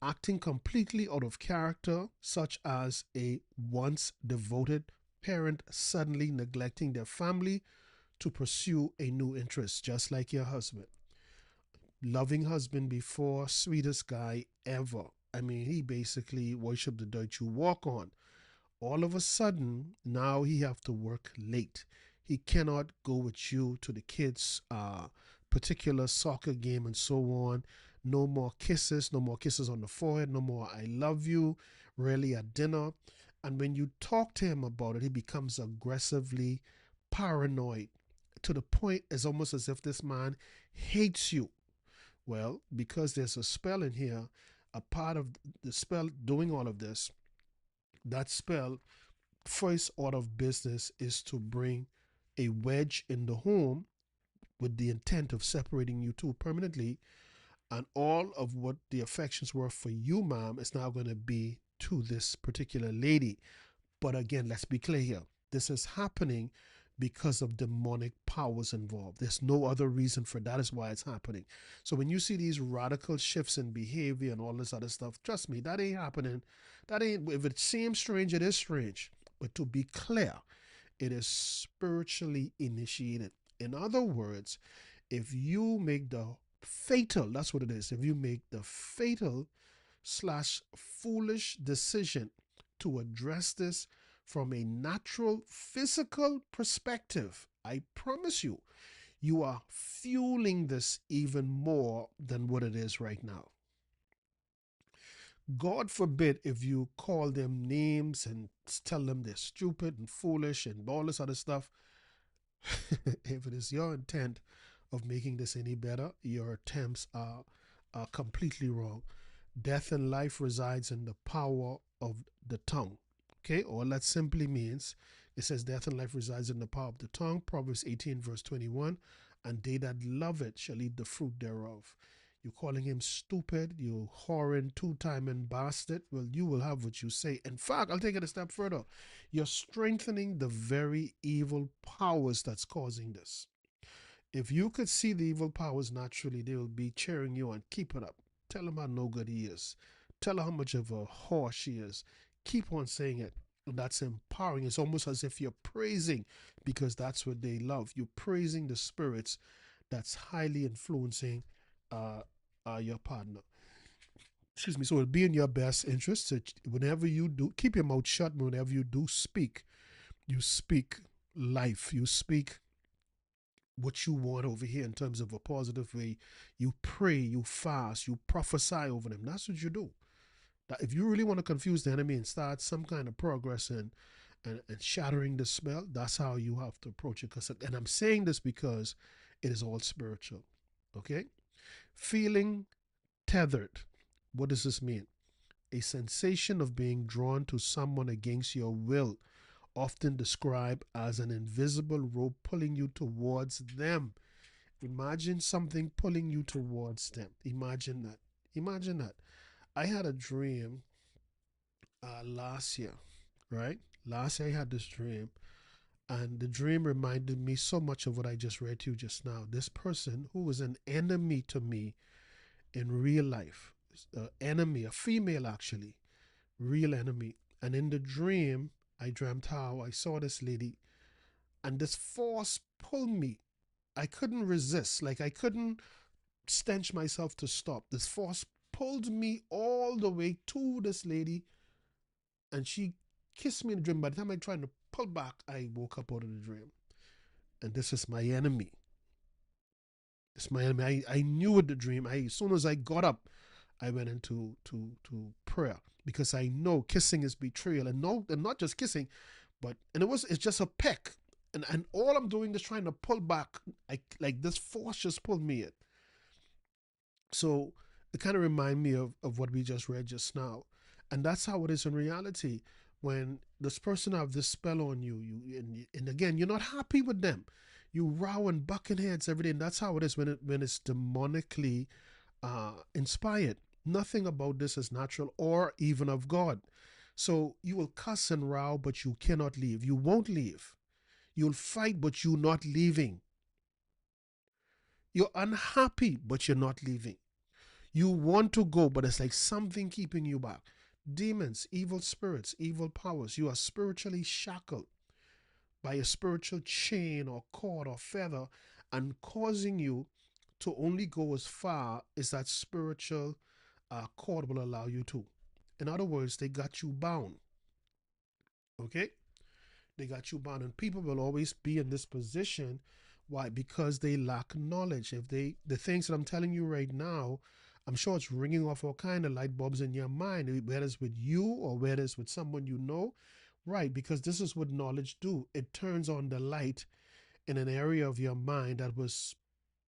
acting completely out of character, such as a once devoted parent suddenly neglecting their family to pursue a new interest, just like your husband. Loving husband before, sweetest guy ever. I mean, he basically worshiped the dirt you walk on. All of a sudden, now he have to work late. He cannot go with you to the kids' particular soccer game and so on. No more kisses, no more kisses on the forehead, no more I love you, rarely at dinner. And when you talk to him about it, he becomes aggressively paranoid to the point it's almost as if this man hates you. Well, because there's a spell in here, a part of the spell doing all of this, that spell first order of business is to bring a wedge in the home with the intent of separating you two permanently. And all of what the affections were for you, ma'am, is now going to be to this particular lady. But again, let's be clear here. This is happening because of demonic powers involved. There's no other reason for that is why it's happening. So when you see these radical shifts in behavior and all this other stuff, trust me, that ain't happening. That ain't, if it seems strange, it is strange. But to be clear, it is spiritually initiated. In other words, if you make the fatal, that's what it is, if you make the fatal slash foolish decision to address this from a natural physical perspective, I promise you, you are fueling this even more than what it is right now. God forbid if you call them names and tell them they're stupid and foolish and all this other stuff. If it is your intent of making this any better, your attempts are completely wrong. Death and life resides in the power of the tongue. Okay, all that simply means it says death and life resides in the power of the tongue. Proverbs 18, verse 21. And they that love it shall eat the fruit thereof. You calling him stupid, you whoring, two-timing bastard. Well, you will have what you say. In fact, I'll take it a step further. You're strengthening the very evil powers that's causing this. If you could see the evil powers naturally, they will be cheering you on. Keep it up. Tell him how no good he is. Tell her how much of a whore she is. Keep on saying it. That's empowering. It's almost as if you're praising because that's what they love. You're praising the spirits that's highly influencing uh, your partner. Excuse me. So it'll be in your best interest to, whenever you do, keep your mouth shut. Whenever you do speak, you speak life. You speak what you want over here in terms of a positive way. You pray, you fast, you prophesy over them. That's what you do. That if you really want to confuse the enemy and start some kind of progress and shattering the spell, that's how you have to approach it. And I'm saying this because it is all spiritual. Okay? Feeling tethered. What does this mean? A sensation of being drawn to someone against your will, often described as an invisible rope pulling you towards them. Imagine something pulling you towards them. Imagine that. Imagine that. I had a dream last year, right? Last year I had this dream, and the dream reminded me so much of what I just read to you just now. This person who was an enemy to me in real life, enemy, a female actually, real enemy. And in the dream, I dreamt how I saw this lady, and this force pulled me. I couldn't resist. Like I couldn't stench myself to stop. This force pulled me all the way to this lady, and she kissed me in the dream. By the time I tried to pull back, I woke up out of the dream. And this is my enemy. It's my enemy. I knew it the dream. As soon as I got up, I went into to prayer because I know kissing is betrayal, and no, and not just kissing, but and it's just a peck, and all I'm doing is trying to pull back. Like this force just pulled me in. So it kind of remind me of what we just read just now. And that's how it is in reality. When this person have this spell on you, and again, you're not happy with them. You row and bucking heads every day. And that's how it is when it's demonically inspired. Nothing about this is natural or even of God. So you will cuss and row, but you cannot leave. You won't leave. You'll fight, but you're not leaving. You're unhappy, but you're not leaving. You want to go, but it's like something keeping you back. Demons, evil spirits, evil powers. You are spiritually shackled by a spiritual chain or cord or feather, and causing you to only go as far as that spiritual cord will allow you to. In other words, they got you bound. Okay? They got you bound. And people will always be in this position. Why? Because they lack knowledge. If they, the things that I'm telling you right now, I'm sure it's ringing off all kind of light bulbs in your mind, whether it's with you or whether it's with someone you know. Right, because this is what knowledge do. It turns on the light in an area of your mind that was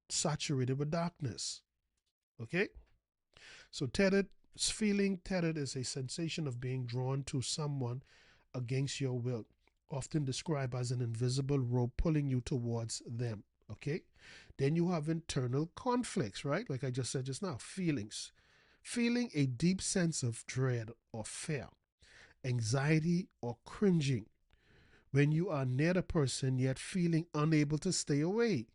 saturated with darkness. Okay? So tethered, feeling tethered is a sensation of being drawn to someone against your will, often described as an invisible rope pulling you towards them. Okay? Then you have internal conflicts, right? Like I just said just now, feelings. Feeling a deep sense of dread or fear, anxiety or cringing when you are near the person yet feeling unable to stay away.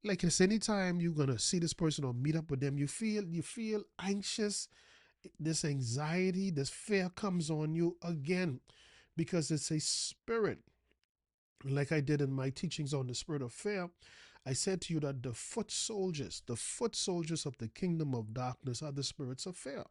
Like it's anytime you're gonna see this person or meet up with them, you feel anxious. This anxiety, this fear comes on you again because it's a spirit. Like I did in my teachings on the spirit of fear, I said to you that the foot soldiers of the kingdom of darkness are the spirits of fear.